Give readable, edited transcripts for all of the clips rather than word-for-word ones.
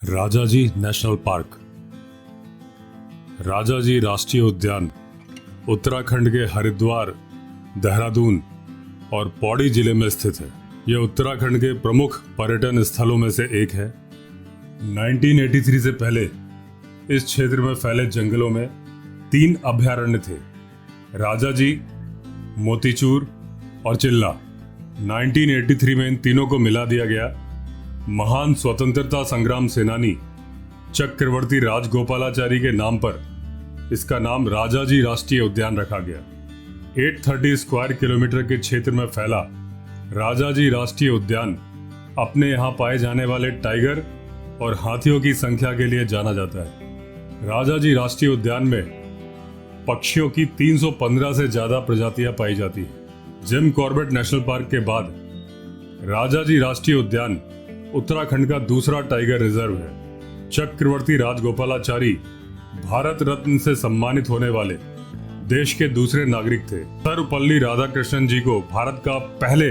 Rajaji national park. Rajaji राष्ट्रीय उद्यान उत्तराखंड के हरिद्वार, देहरादून और पौड़ी जिले में स्थित है। यह उत्तराखंड के प्रमुख पर्यटन स्थलों में से एक है। 1983 से पहले इस क्षेत्र में फैले जंगलों में 3 अभयारण्य थे: राजाजी, मोतीचूर और चिल्ला। 1983 में इन तीनों को मिला दिया गया। महान स्वतंत्रता संग्राम सेनानी चक्रवर्ती राजगोपालाचारी के नाम पर इसका नाम राजाजी राष्ट्रीय उद्यान रखा गया। 830 स्क्वायर किलोमीटर के क्षेत्र में फैला राजाजी राष्ट्रीय उद्यान अपने यहाँ पाए जाने वाले टाइगर और हाथियों की संख्या के लिए जाना जाता है। राजाजी राष्ट्रीय उद्यान में पक्षियों की 315 से ज्यादा प्रजातियां पाई जाती हैं। जिम कॉर्बेट नेशनल पार्क के बाद राजाजी राष्ट्रीय उद्यान उत्तराखंड का दूसरा टाइगर रिजर्व है। चक्रवर्ती राजगोपालाचारी भारत रत्न से सम्मानित होने वाले देश के दूसरे नागरिक थे। सर्वपल्ली राधाकृष्णन जी को भारत का पहले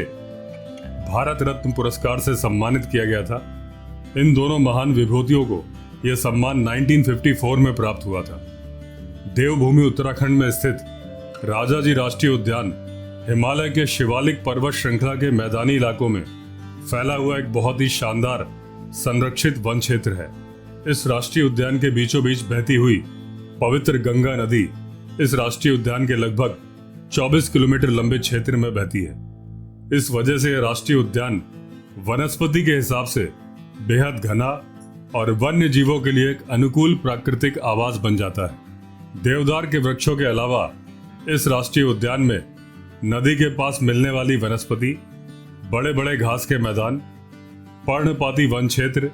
भारत रत्न पुरस्कार से सम्मानित किया गया था। इन दोनों महान विभूतियों को यह सम्मान 1954 में प्राप्त हुआ था। देवभूमि उत्तराखंड में स्थित राजाजी राष्ट्रीय उद्यान हिमालय के शिवालिक पर्वत श्रृंखला के मैदानी इलाकों में फैला हुआ एक बहुत ही शानदार संरक्षित वन क्षेत्र है। इस राष्ट्रीय उद्यान के बीचों बीच बहती हुई पवित्र गंगा नदी इस राष्ट्रीय उद्यान के लगभग 24 किलोमीटर लंबे क्षेत्र में बहती है। इस वजह से यह राष्ट्रीय उद्यान वनस्पति के हिसाब से बेहद घना और वन्य जीवों के लिए एक अनुकूल प्राकृतिक आवास बन जाता है। देवदार के वृक्षों के अलावा इस राष्ट्रीय उद्यान में नदी के पास मिलने वाली वनस्पति, बड़े बड़े घास के मैदान, पर्णपाती वन क्षेत्र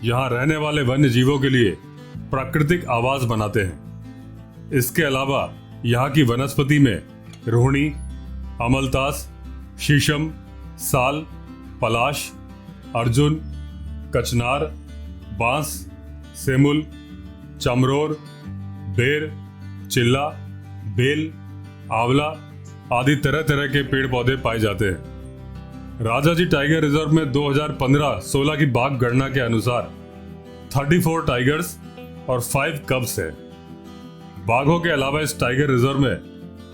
यहाँ रहने वाले वन्य जीवों के लिए प्राकृतिक आवास बनाते हैं। इसके अलावा यहाँ की वनस्पति में रोहिणी, अमलतास, शीशम, साल, पलाश, अर्जुन, कचनार, बांस, सेमुल, चमरोर, बेर, चिल्ला, बेल, आंवला आदि तरह तरह के पेड़ पौधे पाए जाते हैं। राजाजी टाइगर रिजर्व में 2015-16 की बाघ गणना के अनुसार 34 टाइगर्स और 5 कब्स है। बाघों के अलावा इस टाइगर रिजर्व में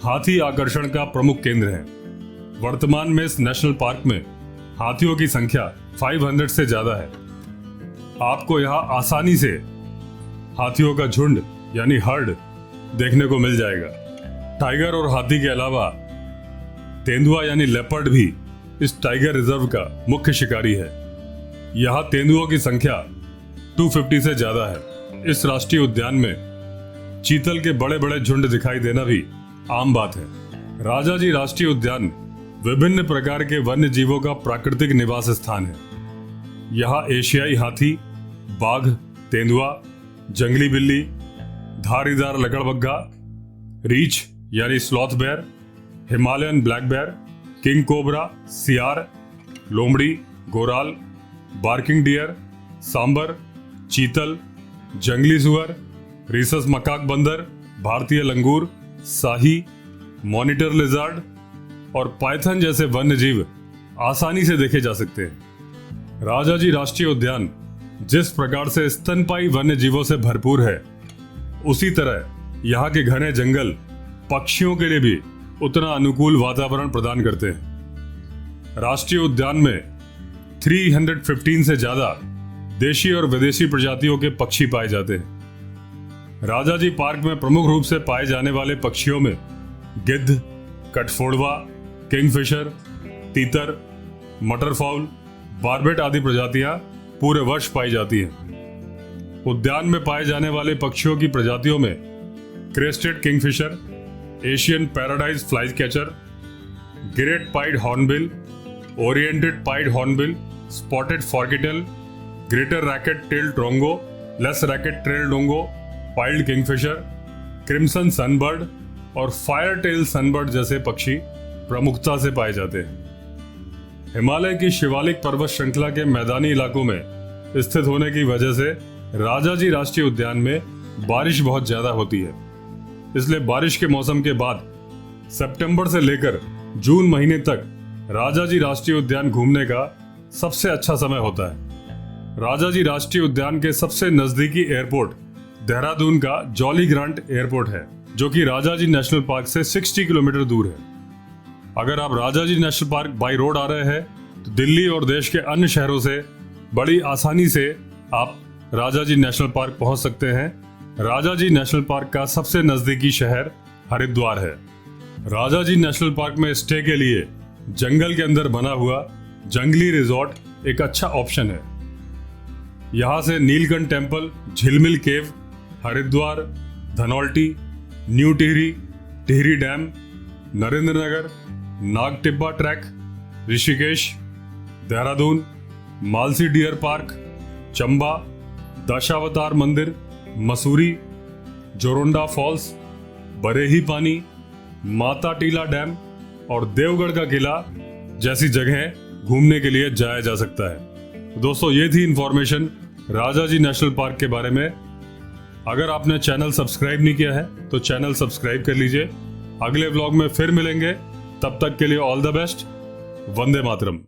हाथी आकर्षण का प्रमुख केंद्र है। वर्तमान में इस नेशनल पार्क में हाथियों की संख्या 500 से ज्यादा है। आपको यहाँ आसानी से हाथियों का झुंड यानी हर्ड देखने को मिल जाएगा। टाइगर और हाथी के अलावा तेंदुआ यानी लेपर्ड भी इस टाइगर रिजर्व का मुख्य शिकारी है। यहाँ तेंदुओं की संख्या 250 से ज्यादा है। इस राष्ट्रीय उद्यान में चीतल के बड़े बड़े झुंड दिखाई देना भी आम बात है। राजाजी राष्ट्रीय उद्यान विभिन्न प्रकार के वन्य जीवों का प्राकृतिक निवास स्थान है। यहाँ एशियाई हाथी, बाघ, तेंदुआ, जंगली बिल्ली, धारीदार लकड़बग्गा, रीछ यानी sloth bear, Himalayan black bear, king cobra, सियार, लोमड़ी, गोराल, बार्किंग डियर, सांबर, चीतल, जंगली सुअर, रीसस मकाक बंदर, भारतीय लंगूर, शाही, मॉनिटर लिजार्ड और पाइथन जैसे वन्य जीव आसानी से देखे जा सकते हैं। राजाजी राष्ट्रीय उद्यान जिस प्रकार से स्तनपायी वन्य जीवों से भरपूर है, उसी तरह यहाँ के घने जंगल पक्षियों के लिए भी उतना अनुकूल वातावरण प्रदान करते हैं। राष्ट्रीय उद्यान में 315 से ज्यादा देशी और विदेशी प्रजातियों के पक्षी पाए जाते हैं। राजाजी पार्क में प्रमुख रूप से पाए जाने वाले पक्षियों में गिद्ध, कठफोड़वा, किंगफिशर, तीतर, मटरफाउल, बार्बेट आदि प्रजातियां पूरे वर्ष पाई जाती हैं। उद्यान में पाए जाने वाले पक्षियों की प्रजातियों में crested kingfisher, Asian paradise fly catcher, great pied hornbill, oriented pied hornbill, spotted forktail, greater racket tailed drongo, less racket tailed drongo, pied kingfisher, crimson sunbird और फायर टेल सनबर्ड जैसे पक्षी प्रमुखता से पाए जाते हैं। हिमालय की शिवालिक पर्वत श्रृंखला के मैदानी इलाकों में स्थित होने की वजह से राजाजी राष्ट्रीय उद्यान में बारिश बहुत ज्यादा होती है। इसलिए बारिश के मौसम के बाद सितंबर से लेकर जून महीने तक राजाजी राष्ट्रीय उद्यान घूमने का सबसे अच्छा समय होता है। राजाजी राष्ट्रीय उद्यान के सबसे नजदीकी एयरपोर्ट देहरादून का जॉली ग्रांट एयरपोर्ट है, जो कि राजाजी नेशनल पार्क से 60 किलोमीटर दूर है। अगर आप Rajaji national park by road आ रहे हैं तो दिल्ली और देश के अन्य शहरों से बड़ी आसानी से आप राजाजी नेशनल पार्क पहुंच सकते हैं। राजाजी नेशनल पार्क का सबसे नजदीकी शहर हरिद्वार है। राजाजी नेशनल पार्क में स्टे के लिए जंगल के अंदर बना हुआ जंगली रिजॉर्ट एक अच्छा ऑप्शन है। यहाँ से Neelkanth temple, Jhilmil cave, Haridwar, Dhanaulti, new Tehri, Tehri dam, Narendra Nagar, Nagtibba trek, Rishikesh, Dehradun, Malsi deer park, Chamba, Dashavatar मंदिर, मसूरी, जोरोंडा फॉल्स, बरेही पानी, माता टीला डैम और देवगढ़ का किला जैसी जगहें घूमने के लिए जाया जा सकता है। दोस्तों, ये थी इंफॉर्मेशन राजाजी नेशनल पार्क के बारे में। अगर आपने चैनल सब्सक्राइब नहीं किया है तो चैनल सब्सक्राइब कर लीजिए। अगले व्लॉग में फिर मिलेंगे, तब तक के लिए all the best. Vande Mataram.